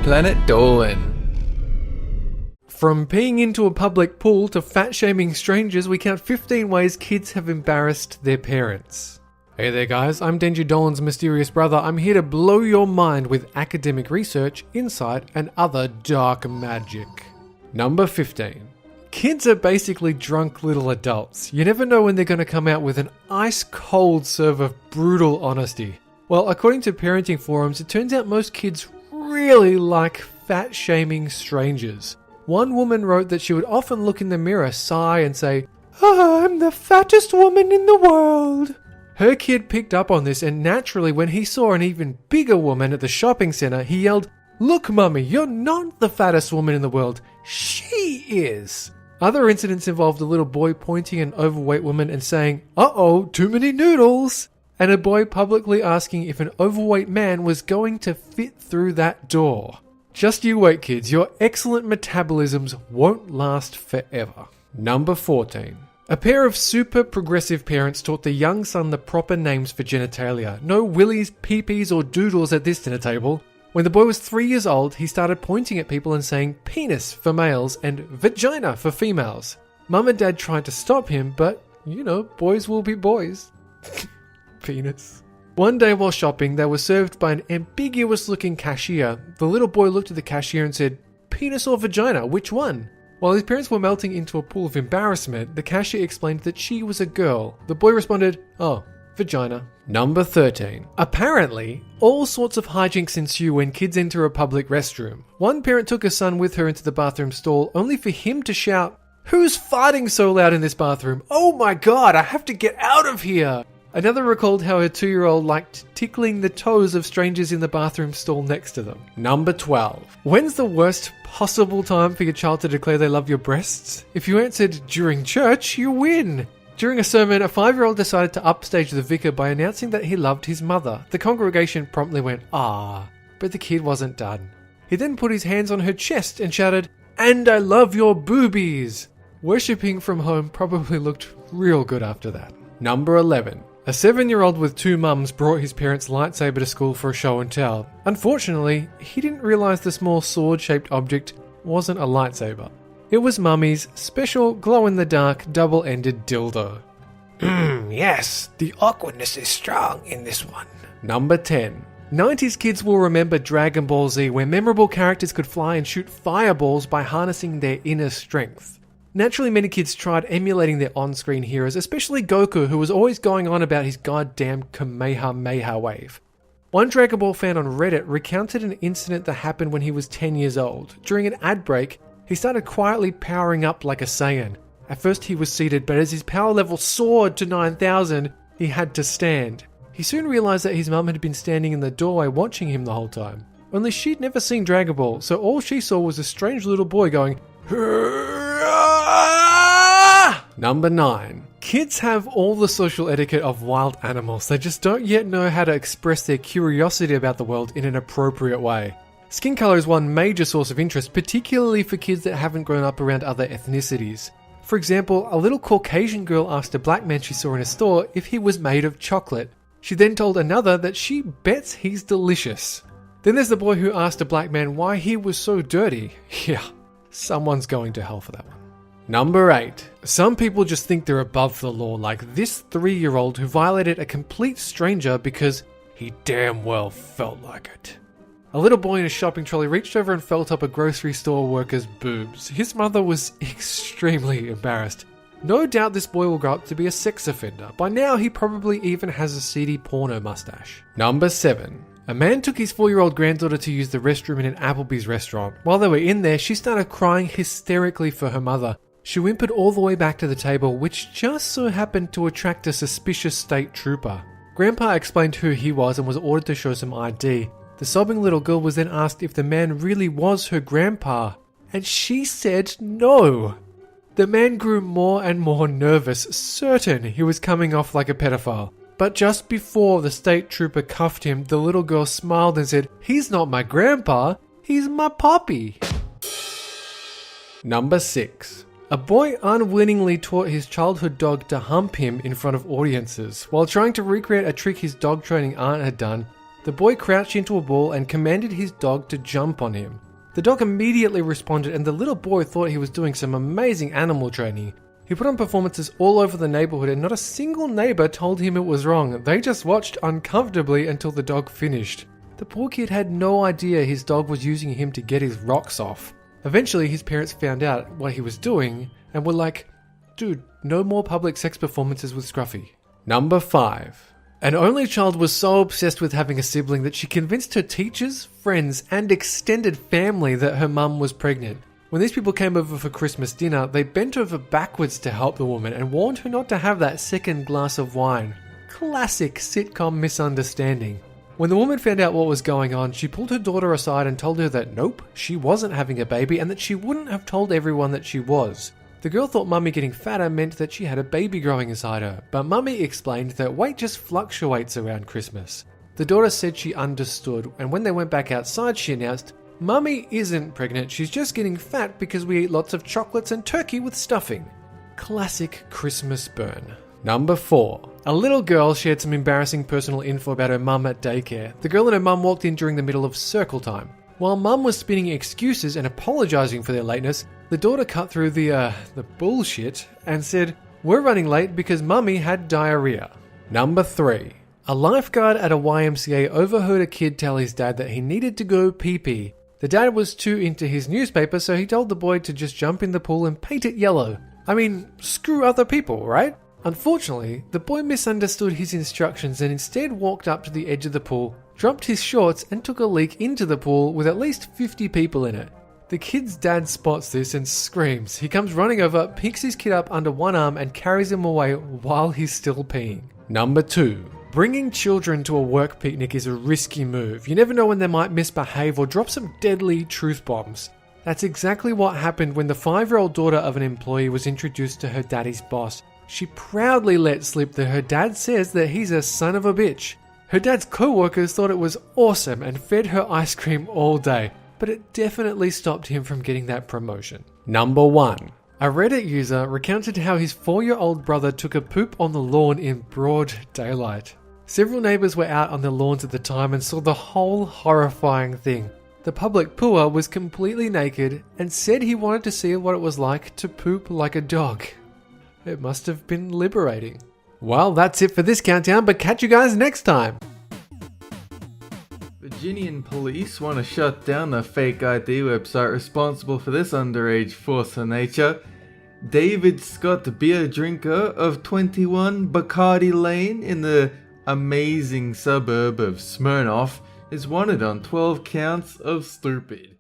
Planet Dolan. From peeing into a public pool to fat-shaming strangers, we count 15 ways kids have embarrassed their parents. Hey there guys, I'm Danger Dolans Mysterious brother. I'm here to blow your mind with academic research, insight, and other dark magic. Number 15. Kids are basically drunk little adults. You never know when they're going to come out with an ice-cold serve of brutal honesty. Well, according to parenting forums, it turns out most kids really like fat-shaming strangers. One woman wrote that she would often look in the mirror, sigh, and say, "Oh, I'm the fattest woman in the world." Her kid picked up on this, and naturally, when he saw an even bigger woman at the shopping center, he yelled, "Look, mummy, you're not the fattest woman in the world. She is." Other incidents involved a little boy pointing at an overweight woman and saying, "Uh-oh, too many noodles," and a boy publicly asking if an overweight man was going to fit through that door. Just you wait, kids, your excellent metabolisms won't last forever. Number 14. A pair of super progressive parents taught their young son the proper names for genitalia. No willies, peepees, or doodles at this dinner table. When the boy was 3 years old, he started pointing at people and saying penis for males and vagina for females. Mum and Dad tried to stop him, but, boys will be boys. Penis. One day while shopping, they were served by an ambiguous-looking cashier. The little boy looked at the cashier and said, "Penis or vagina, which one?" While his parents were melting into a pool of embarrassment, the cashier explained that she was a girl. The boy responded, "Oh, vagina." Number 13. Apparently, all sorts of hijinks ensue when kids enter a public restroom. One parent took her son with her into the bathroom stall, only for him to shout, "Who's farting so loud in this bathroom? Oh my god, I have to get out of here!" Another recalled how her 2-year-old liked tickling the toes of strangers in the bathroom stall next to them. Number 12. When's the worst possible time for your child to declare they love your breasts? If you answered during church, you win! During a sermon, a 5-year-old decided to upstage the vicar by announcing that he loved his mother. The congregation promptly went, "Ah," but the kid wasn't done. He then put his hands on her chest and shouted, "And I love your boobies!" Worshipping from home probably looked real good after that. Number 11. A 7-year-old with 2 mums brought his parents' lightsaber to school for a show and tell. Unfortunately, he didn't realize the small sword-shaped object wasn't a lightsaber. It was Mummy's special glow-in-the-dark double-ended dildo. Yes, the awkwardness is strong in this one. Number 10. 90s kids will remember Dragon Ball Z, where memorable characters could fly and shoot fireballs by harnessing their inner strength. Naturally, many kids tried emulating their on-screen heroes, especially Goku, who was always going on about his goddamn Kamehameha wave. One Dragon Ball fan on Reddit recounted an incident that happened when he was 10 years old. During an ad break, he started quietly powering up like a Saiyan. At first he was seated, but as his power level soared to 9,000, he had to stand. He soon realized that his mum had been standing in the doorway watching him the whole time. Only she'd never seen Dragon Ball, so all she saw was a strange little boy going, Number 9. Kids have all the social etiquette of wild animals. They just don't yet know how to express their curiosity about the world in an appropriate way. Skin color is one major source of interest, particularly for kids that haven't grown up around other ethnicities. For example, a little Caucasian girl asked a black man she saw in a store if he was made of chocolate. She then told another that she bets he's delicious. Then there's the boy who asked a black man why he was so dirty. Yeah, someone's going to hell for that one. Number 8. Some people just think they're above the law, like this 3-year-old who violated a complete stranger because he damn well felt like it. A little boy in a shopping trolley reached over and felt up a grocery store worker's boobs. His mother was extremely embarrassed. No doubt this boy will grow up to be a sex offender. By now he probably even has a seedy porno mustache. Number 7. A man took his 4-year-old granddaughter to use the restroom in an Applebee's restaurant. While they were in there, she started crying hysterically for her mother. She whimpered all the way back to the table, which just so happened to attract a suspicious state trooper. Grandpa explained who he was and was ordered to show some ID. The sobbing little girl was then asked if the man really was her grandpa, and she said no. The man grew more and more nervous, certain he was coming off like a pedophile. But just before the state trooper cuffed him, the little girl smiled and said, "He's not my grandpa, he's my poppy." Number 6. A boy unwittingly taught his childhood dog to hump him in front of audiences. While trying to recreate a trick his dog training aunt had done, The boy crouched into a ball and commanded his dog to jump on him. The dog immediately responded, and the little boy thought he was doing some amazing animal training. He put on performances all over the neighborhood, and not a single neighbor told him it was wrong. They just watched uncomfortably until the dog finished. The poor kid had no idea his dog was using him to get his rocks off. Eventually, his parents found out what he was doing and were like, "Dude, no more public sex performances with Scruffy." Number 5. An only child was so obsessed with having a sibling that she convinced her teachers, friends, and extended family that her mum was pregnant. When these people came over for Christmas dinner, they bent over backwards to help the woman and warned her not to have that second glass of wine. Classic sitcom misunderstanding. When the woman found out what was going on, she pulled her daughter aside and told her that nope, she wasn't having a baby and that she wouldn't have told everyone that she was. The girl thought Mummy getting fatter meant that she had a baby growing inside her, but Mummy explained that weight just fluctuates around Christmas. The daughter said she understood, and when they went back outside, she announced, "Mummy isn't pregnant, she's just getting fat because we eat lots of chocolates and turkey with stuffing." Classic Christmas burn. Number 4. A little girl shared some embarrassing personal info about her mum at daycare. The girl and her mum walked in during the middle of circle time. While mum was spinning excuses and apologizing for their lateness, the daughter cut through the bullshit and said, "We're running late because mummy had diarrhea." Number 3. A lifeguard at a YMCA overheard a kid tell his dad that he needed to go pee-pee. The dad was too into his newspaper, so he told the boy to just jump in the pool and paint it yellow. I mean, screw other people, right? Unfortunately, the boy misunderstood his instructions and instead walked up to the edge of the pool, dropped his shorts and took a leak into the pool with at least 50 people in it. The kid's dad spots this and screams. He comes running over, picks his kid up under one arm and carries him away while he's still peeing. Number 2. Bringing children to a work picnic is a risky move. You never know when they might misbehave or drop some deadly truth bombs. That's exactly what happened when the 5-year-old daughter of an employee was introduced to her daddy's boss. She proudly let slip that her dad says that he's a son of a bitch. Her dad's co-workers thought it was awesome and fed her ice cream all day, but it definitely stopped him from getting that promotion. Number 1. A Reddit user recounted how his 4-year-old brother took a poop on the lawn in broad daylight. Several neighbors were out on their lawns at the time and saw the whole horrifying thing. The public pooer was completely naked and said he wanted to see what it was like to poop like a dog. It must have been liberating. Well, that's it for this countdown, but catch you guys next time. Virginian police want to shut down the fake ID website responsible for this underage force of nature. David Scott, the beer drinker of 21 Bacardi Lane in the amazing suburb of Smirnoff, is wanted on 12 counts of stupid.